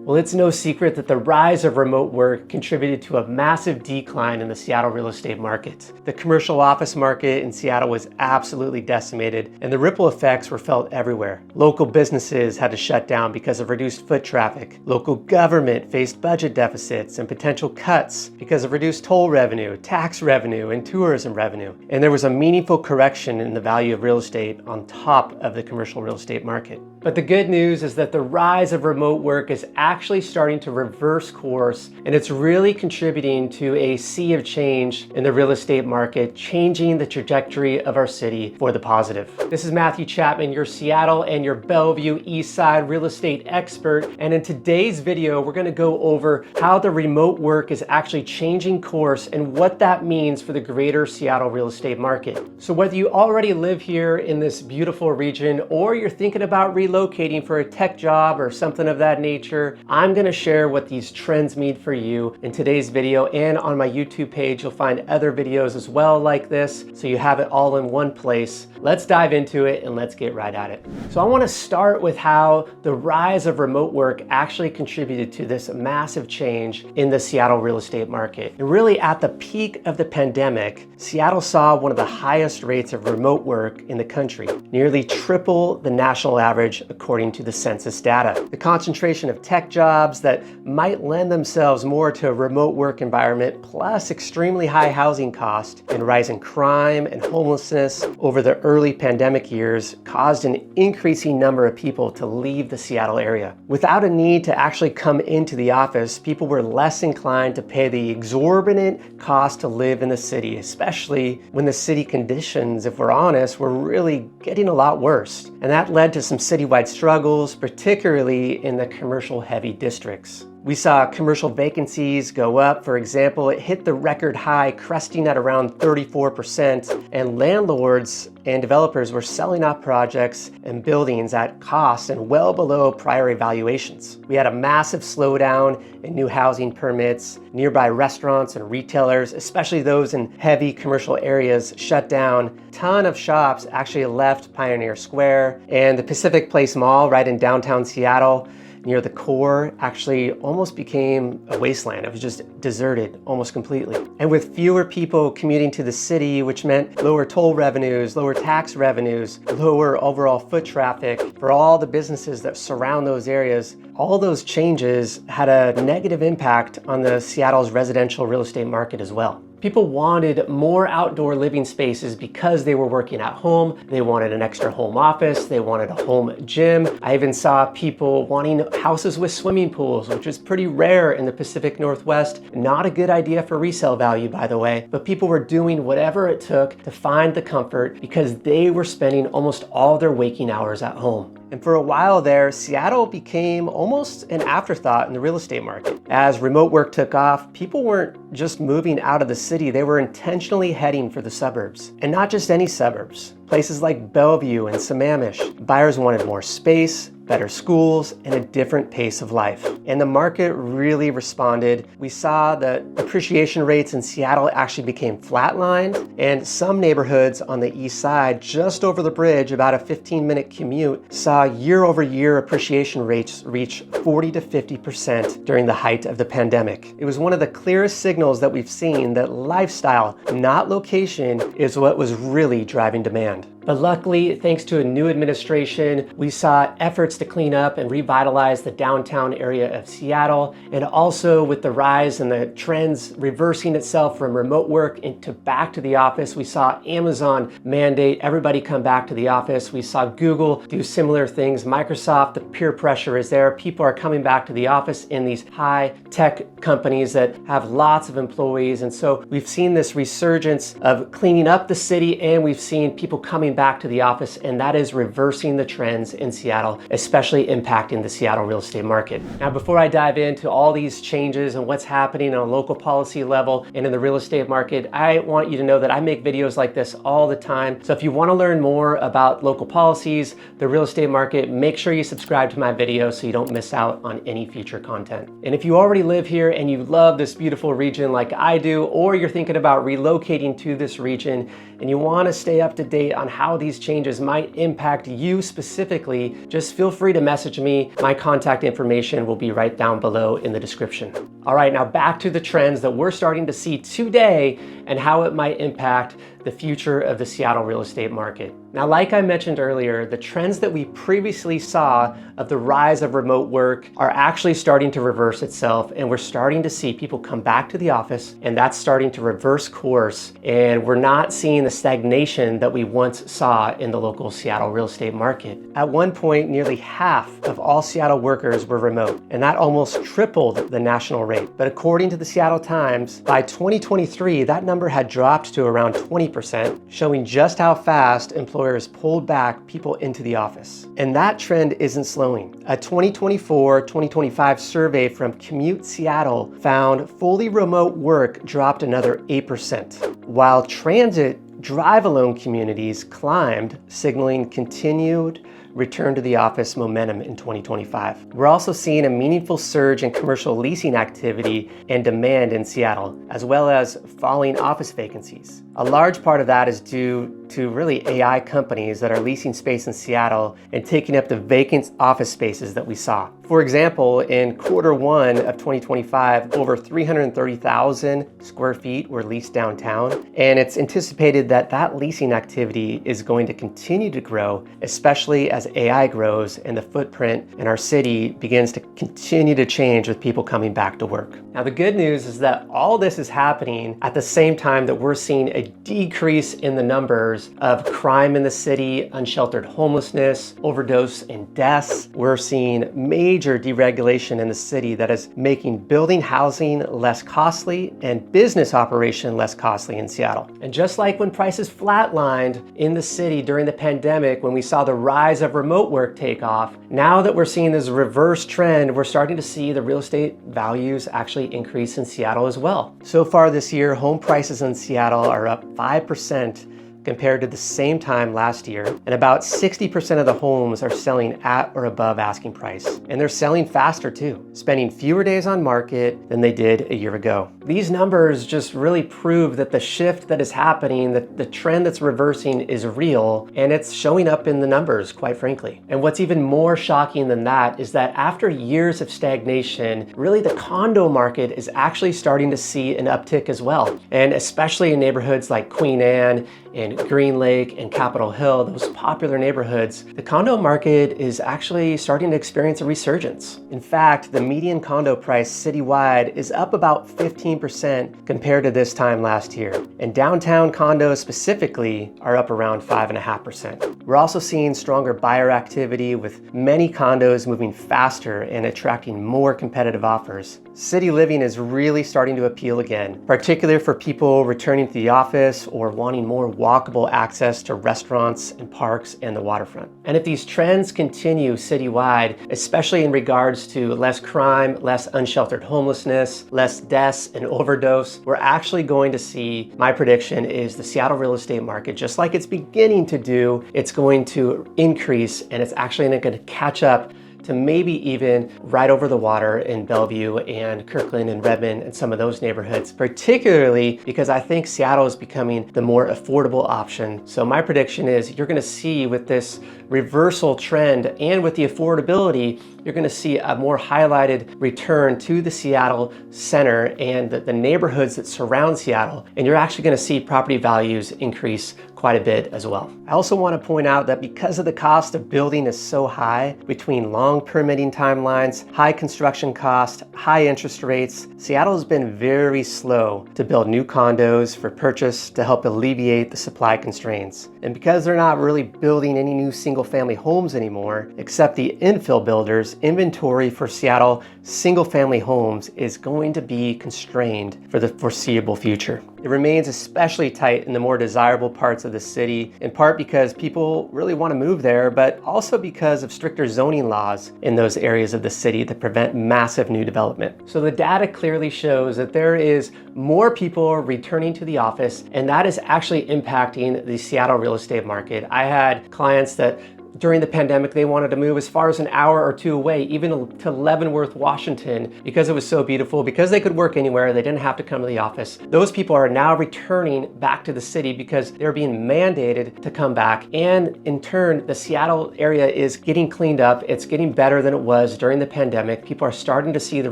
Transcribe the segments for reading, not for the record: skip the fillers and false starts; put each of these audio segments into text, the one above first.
Well, it's no secret that the rise of remote work contributed to a massive decline in the Seattle real estate market. The commercial office market in Seattle was absolutely decimated, and the ripple effects were felt everywhere. Local businesses had to shut down because of reduced foot traffic. Local government faced budget deficits and potential cuts because of reduced toll revenue, tax revenue, and tourism revenue. And there was a meaningful correction in the value of real estate on top of the commercial real estate market. But the good news is that the rise of remote work is actually starting to reverse course, and it's really contributing to a sea of change in the real estate market, changing the trajectory of our city for the positive. This is Matthew Chapman, your Seattle and your Bellevue East Side real estate expert. And in today's video, we're going to go over how the remote work is actually changing course and what that means for the greater Seattle real estate market. So whether you already live here in this beautiful region or you're thinking about relocating for a tech job or something of that nature, I'm going to share what these trends mean for you in today's video, and on my YouTube page you'll find other videos as well like this, so you have it all in one place. Let's dive into it and let's get right at it. So I want to start with how the rise of remote work actually contributed to this massive change in the Seattle real estate market. And really at the peak of the pandemic, Seattle saw one of the highest rates of remote work in the country, nearly triple the national average according to the census data. The concentration of tech jobs that might lend themselves more to a remote work environment, plus extremely high housing costs and rising crime and homelessness over the early pandemic years caused an increasing number of people to leave the Seattle area. Without a need to actually come into the office, people were less inclined to pay the exorbitant cost to live in the city, especially when the city conditions, if we're honest, were really getting a lot worse. And that led to some citywide struggles, particularly in the commercial heavy districts. We saw commercial vacancies go up. For example, it hit the record high, cresting at around 34%, and landlords and developers were selling off projects and buildings at costs and well below prior evaluations. We had a massive slowdown in new housing permits. Nearby restaurants and retailers, especially those in heavy commercial areas, shut down. A ton of shops actually left Pioneer Square, and the Pacific Place Mall right in downtown Seattle near the core actually almost became a wasteland. It was just deserted almost completely. And with fewer people commuting to the city, which meant lower toll revenues, lower tax revenues, lower overall foot traffic for all the businesses that surround those areas, all those changes had a negative impact on the Seattle's residential real estate market as well. People wanted more outdoor living spaces because they were working at home. They wanted an extra home office. They wanted a home gym. I even saw people wanting houses with swimming pools, which is pretty rare in the Pacific Northwest. Not a good idea for resale value, by the way, but people were doing whatever it took to find the comfort because they were spending almost all their waking hours at home. And for a while there, Seattle became almost an afterthought in the real estate market. As remote work took off, people weren't just moving out of the city, they were intentionally heading for the suburbs. And not just any suburbs. Places like Bellevue and Sammamish. Buyers wanted more space, better schools, and a different pace of life. And the market really responded. We saw that appreciation rates in Seattle actually became flatlined, and some neighborhoods on the east side, just over the bridge, about a 15-minute commute, saw year-over-year appreciation rates reach 40 to 50% during the height of the pandemic. It was one of the clearest signals that we've seen that lifestyle, not location, is what was really driving demand. But luckily, thanks to a new administration, we saw efforts to clean up and revitalize the downtown area of Seattle. And also with the rise and the trends reversing itself from remote work into back to the office, we saw Amazon mandate everybody come back to the office. We saw Google do similar things. Microsoft, the peer pressure is there. People are coming back to the office in these high tech companies that have lots of employees. And so we've seen this resurgence of cleaning up the city, and we've seen people coming back to the office, and that is reversing the trends in Seattle, especially impacting the Seattle real estate market. Now, before I dive into all these changes and what's happening on a local policy level and in the real estate market, I want you to know that I make videos like this all the time. So if you want to learn more about local policies, the real estate market, make sure you subscribe to my video so you don't miss out on any future content. And if you already live here and you love this beautiful region like I do, or you're thinking about relocating to this region, and you want to stay up to date on how these changes might impact you specifically, just feel free to message me. My contact information will be right down below in the description. All right, now back to the trends that we're starting to see today and how it might impact the future of the Seattle real estate market. Now, like I mentioned earlier, the trends that we previously saw of the rise of remote work are actually starting to reverse itself, and we're starting to see people come back to the office, and that's starting to reverse course, and we're not seeing the stagnation that we once saw in the local Seattle real estate market. At one point, nearly half of all Seattle workers were remote, and that almost tripled the national rate. But according to the Seattle Times, by 2023, that number had dropped to around 20%, showing just how fast employers pulled back people into the office. And that trend isn't slowing. A 2024-2025 survey from Commute Seattle found fully remote work dropped another 8%, while transit drive-alone communities climbed, signaling continued return to the office momentum in 2025. We're also seeing a meaningful surge in commercial leasing activity and demand in Seattle, as well as falling office vacancies. A large part of that is due to really AI companies that are leasing space in Seattle and taking up the vacant office spaces that we saw. For example, in Q1 of 2025, over 330,000 square feet were leased downtown, and it's anticipated that that leasing activity is going to continue to grow, especially as AI grows and the footprint in our city begins to continue to change with people coming back to work. Now, the good news is that all this is happening at the same time that we're seeing a decrease in the numbers of crime in the city, unsheltered homelessness, overdose, and deaths. We're seeing major deregulation in the city that is making building housing less costly and business operation less costly in Seattle. And just like when prices flatlined in the city during the pandemic, when we saw the rise of remote work take off, now that we're seeing this reverse trend, we're starting to see the real estate values actually increase in Seattle as well. So far this year, home prices in Seattle are up 5% compared to the same time last year, and about 60% of the homes are selling at or above asking price. And they're selling faster too, spending fewer days on market than they did a year ago. These numbers just really prove that the shift that is happening, that the trend that's reversing is real, and it's showing up in the numbers, quite frankly. And what's even more shocking than that is that after years of stagnation, really the condo market is actually starting to see an uptick as well. And especially in neighborhoods like Queen Anne and Green Lake and Capitol Hill, those popular neighborhoods, the condo market is actually starting to experience a resurgence. In fact, the median condo price citywide is up about 15% compared to this time last year. And downtown condos specifically are up around 5.5%. We're also seeing stronger buyer activity with many condos moving faster and attracting more competitive offers. City living is really starting to appeal again, particularly for people returning to the office or wanting more walkable access to restaurants and parks and the waterfront. And if these trends continue citywide, especially in regards to less crime, less unsheltered homelessness, less deaths and overdose, we're actually going to see, my prediction is the Seattle real estate market, just like it's beginning to do, it's going to increase, and it's actually going to catch up to maybe even right over the water in Bellevue and Kirkland and Redmond and some of those neighborhoods, particularly because I think Seattle is becoming the more affordable option. So my prediction is you're gonna see with this reversal trend and with the affordability, you're gonna see a more highlighted return to the Seattle center and the neighborhoods that surround Seattle. And you're actually gonna see property values increase quite a bit as well. I also want to point out that because of the cost of building is so high, between long permitting timelines, high construction cost, high interest rates, Seattle has been very slow to build new condos for purchase to help alleviate the supply constraints. And because they're not really building any new single-family homes anymore, except the infill builders, inventory for Seattle single-family homes is going to be constrained for the foreseeable future. It remains especially tight in the more desirable parts of the city, in part because people really want to move there, but also because of stricter zoning laws in those areas of the city that prevent massive new development. So the data clearly shows that there is more people returning to the office, and that is actually impacting the Seattle real estate market. I had clients that during the pandemic, they wanted to move as far as an hour or two away, even to Leavenworth, Washington, because it was so beautiful, because they could work anywhere, they didn't have to come to the office. Those people are now returning back to the city because they're being mandated to come back. And in turn, the Seattle area is getting cleaned up. It's getting better than it was during the pandemic. People are starting to see the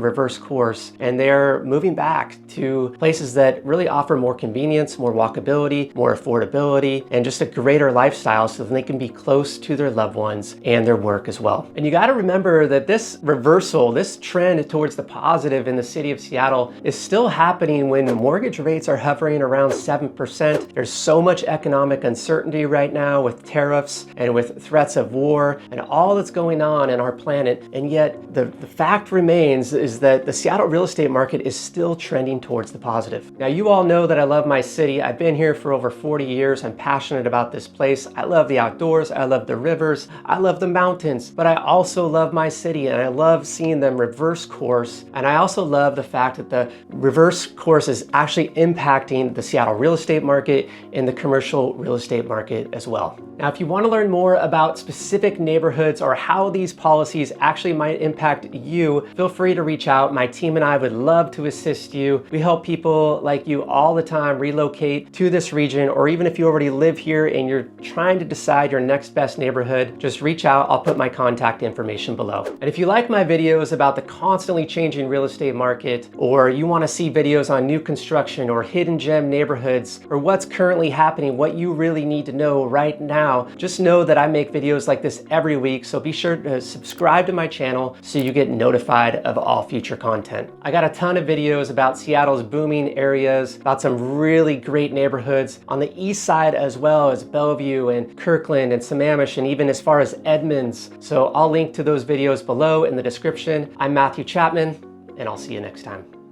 reverse course, and they're moving back to places that really offer more convenience, more walkability, more affordability, and just a greater lifestyle so that they can be close to their loved ones and their work as well. And you got to remember that this reversal, this trend towards the positive in the city of Seattle is still happening when mortgage rates are hovering around 7%. There's so much economic uncertainty right now with tariffs and with threats of war and all that's going on in our planet. And yet the fact remains is that the Seattle real estate market is still trending towards the positive. Now, you all know that I love my city. I've been here for over 40 years. I'm passionate about this place. I love the outdoors. I love the rivers. I love the mountains, but I also love my city, and I love seeing them reverse course. And I also love the fact that the reverse course is actually impacting the Seattle real estate market and the commercial real estate market as well. Now, if you want to learn more about specific neighborhoods or how these policies actually might impact you, feel free to reach out. My team and I would love to assist you. We help people like you all the time relocate to this region, or even if you already live here and you're trying to decide your next best neighborhood, just reach out. I'll put my contact information below. And if you like my videos about the constantly changing real estate market, or you want to see videos on new construction or hidden gem neighborhoods, or what's currently happening, what you really need to know right now, just know that I make videos like this every week, so be sure to subscribe to my channel so you get notified of all future content. I got a ton of videos about Seattle's booming areas, about some really great neighborhoods on the east side as well as Bellevue and Kirkland and Sammamish, and even as far as Edmonds. So I'll link to those videos below in the description. I'm Matthew Chapman, and I'll see you next time.